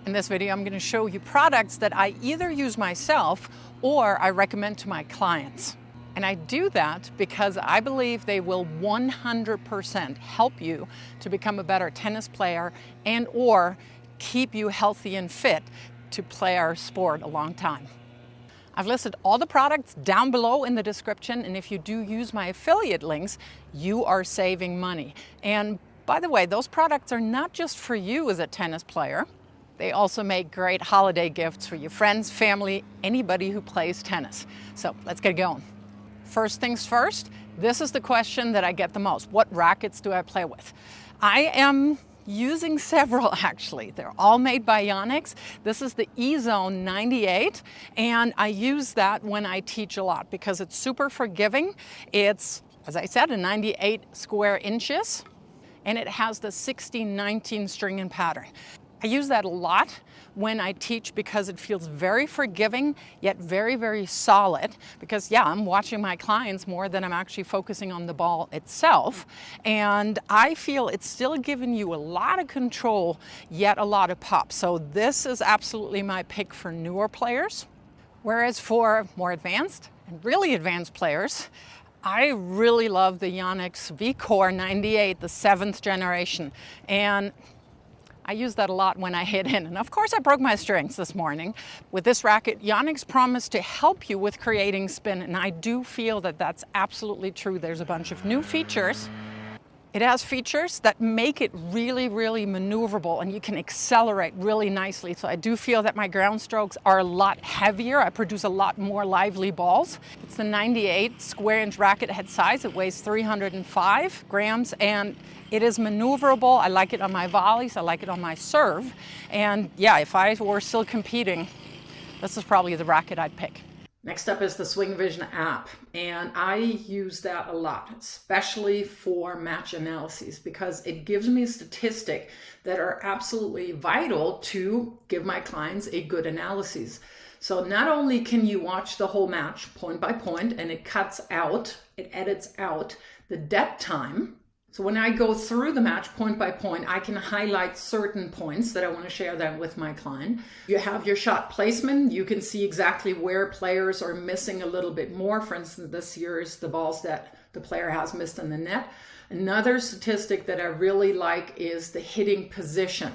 In this video, I'm going to show you products that I either use myself or I recommend to my clients. And I do that because I believe they will 100% help you to become a better tennis player and or keep you healthy and fit to play our sport a long time. I've listed all the products down below in the description, and if you do use my affiliate links, you are saving money. And by the way, those products are not just for you as a tennis player. They also make great holiday gifts for your friends, family, anybody who plays tennis. So let's get going. First things first, this is the question that I get the most. What rackets do I play with? I am using several actually. They're all made by Yonex. This is the eZone 98, and I use that when I teach a lot because it's super forgiving. It's, as I said, a 98 square inches, and it has the 16-19 string and pattern. I use that a lot when I teach because it feels very forgiving, yet very, very solid. Because yeah, I'm watching my clients more than I'm actually focusing on the ball itself. And I feel it's still giving you a lot of control, yet a lot of pop. So this is absolutely my pick for newer players. Whereas for more advanced and really advanced players, I really love the Yonex VCore 98, the 7th generation. And I use that a lot when I hit in. And of course I broke my strings this morning. With this racket, Yonex promised to help you with creating spin, and I do feel that that's absolutely true. There's a bunch of new features. It has features that make it really, really maneuverable, and you can accelerate really nicely. So I do feel that my ground strokes are a lot heavier. I produce a lot more lively balls. It's the 98 square inch racket head size. It weighs 305 grams, and it is maneuverable. I like it on my volleys. I like it on my serve. And yeah, if I were still competing, this is probably the racket I'd pick. Next up is the SWINGVISION app, and I use that a lot, especially for match analyses, because it gives me statistics that are absolutely vital to give my clients a good analysis. So not only can you watch the whole match point by point, and it edits out the dead time. So when I go through the match point by point, I can highlight certain points that I want to share them with my client. You have your shot placement. You can see exactly where players are missing a little bit more. For instance, this here is the balls that the player has missed in the net. Another statistic that I really like is the hitting position.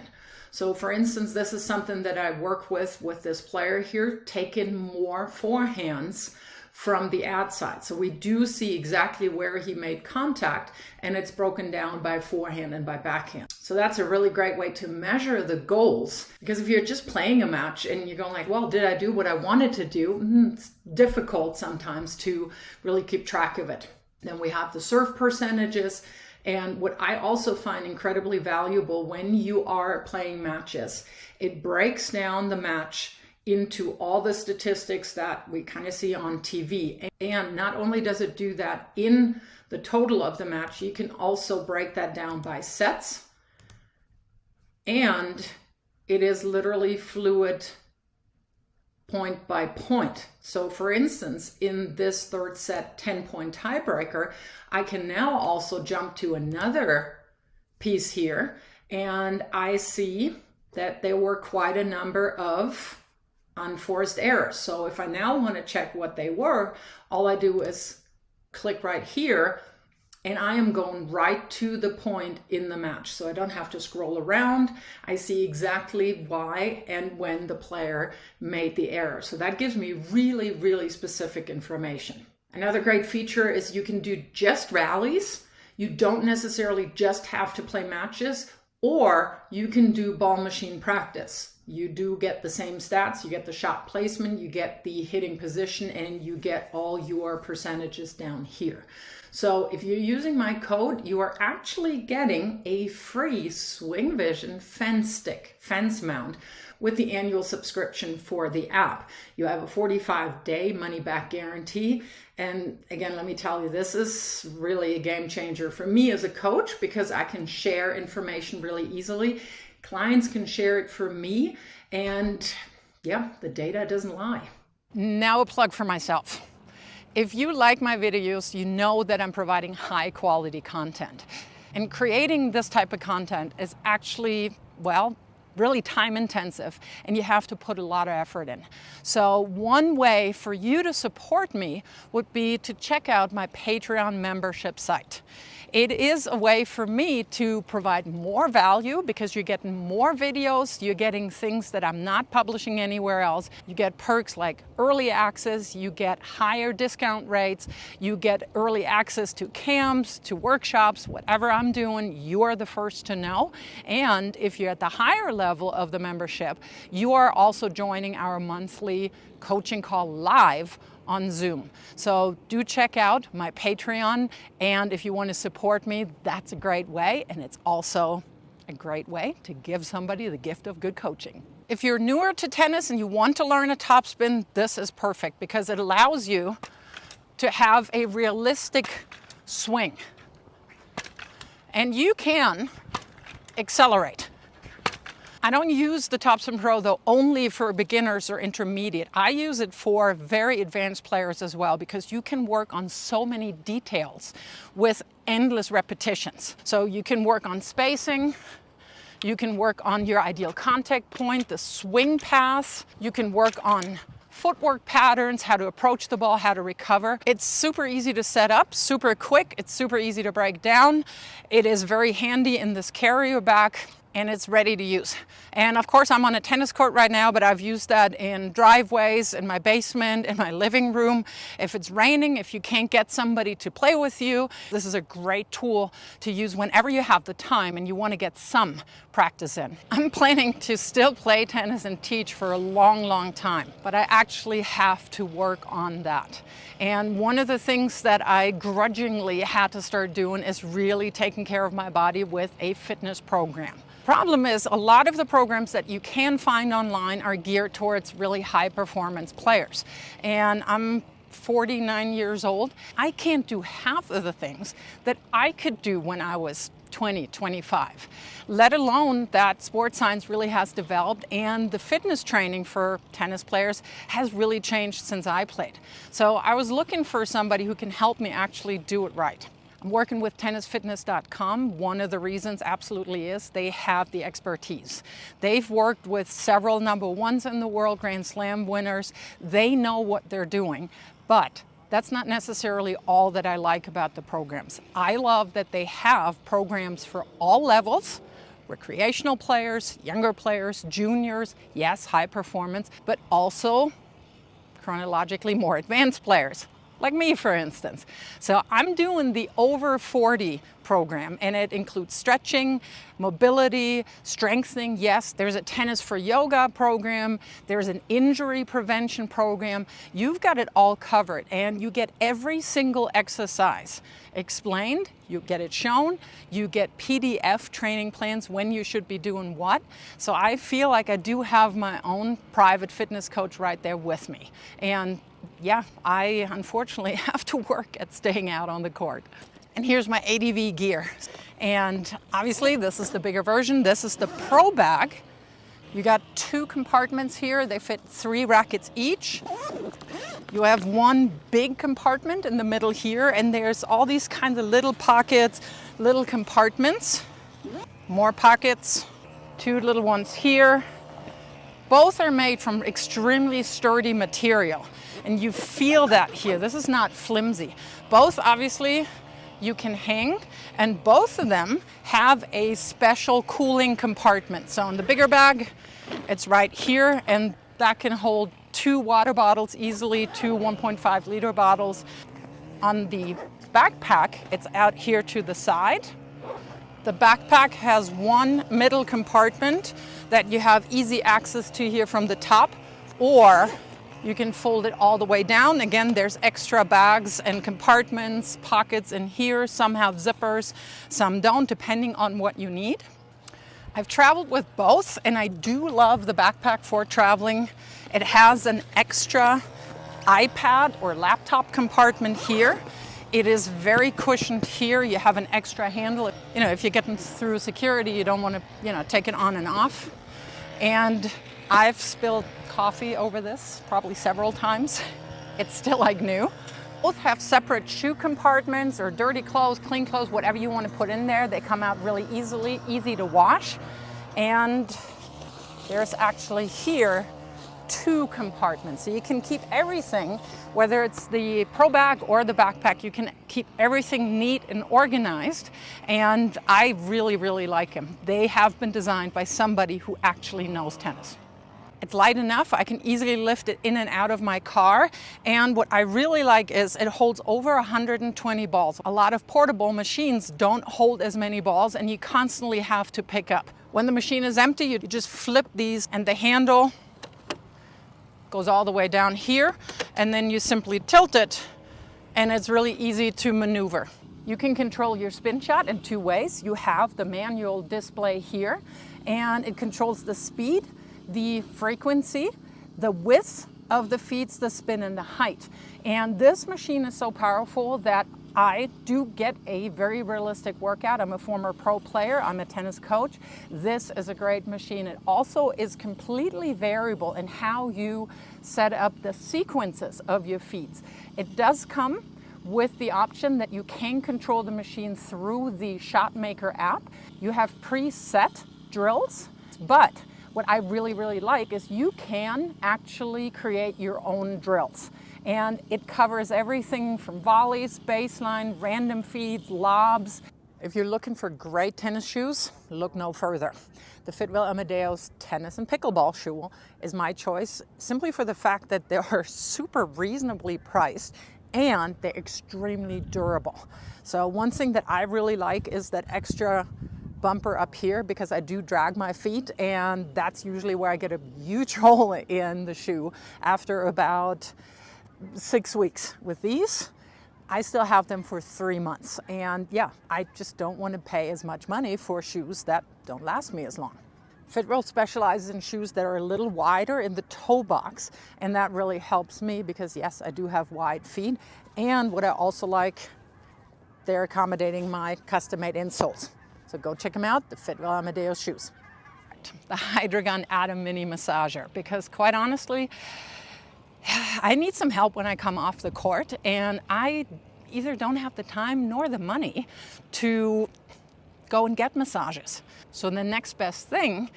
So for instance, this is something that I work with this player here, taking more forehands from the ad side. So we do see exactly where he made contact, and it's broken down by forehand and by backhand. So that's a really great way to measure the goals, because if you're just playing a match and you're going like, well, did I do what I wanted to do? It's difficult sometimes to really keep track of it. Then we have the serve percentages. And what I also find incredibly valuable when you are playing matches, it breaks down the match into all the statistics that we kind of see on TV. And not only does it do that in the total of the match, you can also break that down by sets. And it is literally fluid point by point. So for instance, in this third set 10-point tiebreaker, I can now also jump to another piece here, and I see that there were quite a number of unforced errors. So if I now want to check what they were, all I do is click right here, and I am going right to the point in the match. So I don't have to scroll around. I see exactly why and when the player made the error. So that gives me really, really specific information. Another great feature is you can do just rallies. You don't necessarily just have to play matches, or you can do ball machine practice. You do get the same stats. You get the shot placement, you get the hitting position, and you get all your percentages down here. So if you're using my code, you are actually getting a free SWINGVISION fence mount with the annual subscription for the app. You have a 45-day money-back guarantee. And again, let me tell you, this is really a game changer for me as a coach, because I can share information really easily. Clients can share it for me, and yeah, the data doesn't lie. Now a plug for myself. If you like my videos, you know that I'm providing high quality content. And creating this type of content is actually, well, really time intensive, and you have to put a lot of effort in. So one way for you to support me would be to check out my Patreon membership site. It is a way for me to provide more value because you're getting more videos, you're getting things that I'm not publishing anywhere else. You get perks like early access, you get higher discount rates, you get early access to camps, to workshops, whatever I'm doing, you are the first to know. And if you're at the higher level of the membership, you are also joining our monthly coaching call live on Zoom. So do check out my Patreon, and if you want to support me, that's a great way, and it's also a great way to give somebody the gift of good coaching. If you're newer to tennis and you want to learn a topspin, this is perfect because it allows you to have a realistic swing. And you can accelerate. I don't use the Topspin Pro though only for beginners or intermediate. I use it for very advanced players as well because you can work on so many details with endless repetitions. So you can work on spacing, you can work on your ideal contact point, the swing path, you can work on footwork patterns, how to approach the ball, how to recover. It's super easy to set up, super quick, it's super easy to break down. It is very handy in this carrier bag, and it's ready to use. And of course, I'm on a tennis court right now, but I've used that in driveways, in my basement, in my living room. If it's raining, if you can't get somebody to play with you, this is a great tool to use whenever you have the time and you want to get some practice in. I'm planning to still play tennis and teach for a long, long time, but I actually have to work on that. And one of the things that I grudgingly had to start doing is really taking care of my body with a fitness program. Problem is, a lot of the programs that you can find online are geared towards really high performance players. And I'm 49 years old. I can't do half of the things that I could do when I was 20, 25, let alone that sports science really has developed and the fitness training for tennis players has really changed since I played. So I was looking for somebody who can help me actually do it right. I'm working with tennisfitness.com. One of the reasons absolutely is they have the expertise. They've worked with several #1s in the world, Grand Slam winners. They know what they're doing, but that's not necessarily all that I like about the programs. I love that they have programs for all levels, recreational players, younger players, juniors, yes, high performance, but also chronologically more advanced players. Like me, for instance. So I'm doing the over 40 program, and it includes stretching, mobility, strengthening. Yes, there's a tennis for yoga program. There's an injury prevention program. You've got it all covered, and you get every single exercise explained. You get it shown. You get PDF training plans when you should be doing what. So I feel like I do have my own private fitness coach right there with me. And yeah, I unfortunately have to work at staying out on the court. And here's my ADV Gear. And obviously this is the bigger version. This is the PROBAG. You got 2 compartments here. They fit 3 rackets each. You have one big compartment in the middle here, and there's all these kinds of little pockets, little compartments. More pockets, 2 little ones here. Both are made from extremely sturdy material, and you feel that here. This is not flimsy. Both obviously you can hang, and both of them have a special cooling compartment. So in the bigger bag, it's right here, and that can hold 2 water bottles easily, 2 1.5 liter bottles. On the backpack, it's out here to the side. The backpack has one middle compartment that you have easy access to here from the top, or you can fold it all the way down. Again, there's extra bags and compartments, pockets in here. Some have zippers, some don't, depending on what you need. I've traveled with both, and I do love the backpack for traveling. It has an extra iPad or laptop compartment here. It is very cushioned here. You have an extra handle. You know, if you're getting through security, you don't want to, take it on and off. And I've spilled coffee over this probably several times. It's still like new. Both have separate shoe compartments or dirty clothes, clean clothes, whatever you want to put in there. They come out really easily, easy to wash. And there's actually here 2 compartments. So you can keep everything, whether it's the PROBAG or the backpack, you can keep everything neat and organized. And I really, really like them. They have been designed by somebody who actually knows tennis. It's light enough, I can easily lift it in and out of my car. And what I really like is it holds over 120 balls. A lot of portable machines don't hold as many balls and you constantly have to pick up. When the machine is empty, you just flip these and the handle goes all the way down here, and then you simply tilt it and it's really easy to maneuver. You can control your spin shot in 2 ways. You have the manual display here and it controls the speed, the frequency, the width of the feeds, the spin, and the height. And this machine is so powerful that I do get a very realistic workout. I'm a former pro player, I'm a tennis coach. This is a great machine. It also is completely variable in how you set up the sequences of your feeds. It does come with the option that you can control the machine through the ShotMaker app. You have preset drills, but what I really, really like is you can actually create your own drills. And it covers everything from volleys, baseline, random feeds, lobs. If you're looking for great tennis shoes, look no further. The Fitwheel Amadeus tennis and pickleball shoe is my choice simply for the fact that they are super reasonably priced and they're extremely durable. So one thing that I really like is that extra bumper up here because I do drag my feet and that's usually where I get a huge hole in the shoe after about 6 weeks. With these, I still have them for 3 months. And yeah, I just don't want to pay as much money for shoes that don't last me as long. Fitwheel specializes in shoes that are a little wider in the toe box, and that really helps me because yes, I do have wide feet. And what I also like, they're accommodating my custom-made insoles. So go check them out, the Fitwheel Amadeus shoes. The Hydron Adam mini massager, because quite honestly, I need some help when I come off the court and I either don't have the time nor the money to go and get massages. So the next best thing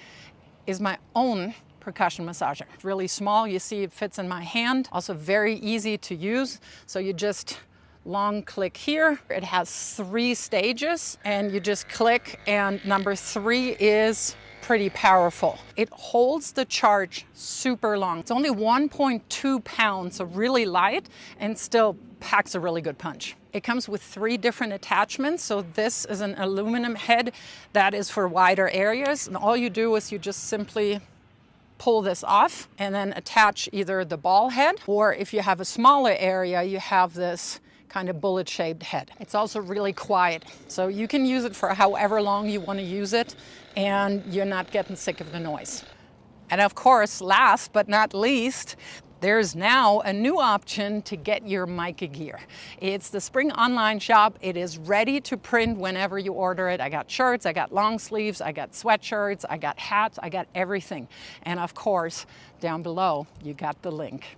is my own percussion massager. It's really small, you see it fits in my hand, also very easy to use. So you just long click here. It has 3 stages and you just click, and number 3 is pretty powerful. It holds the charge super long. It's only 1.2 pounds, so really light and still packs a really good punch. It comes with 3 different attachments. So this is an aluminum head that is for wider areas. And all you do is you just simply pull this off and then attach either the ball head, or if you have a smaller area, you have this kind of bullet-shaped head. It's also really quiet, so you can use it for however long you want to use it, and you're not getting sick of the noise. And of course, last but not least, there's now a new option to get your MEIKE gear. It's the spring online shop. It is ready to print whenever you order it. I got shirts, I got long sleeves, I got sweatshirts, I got hats, I got everything. And of course, down below, you got the link.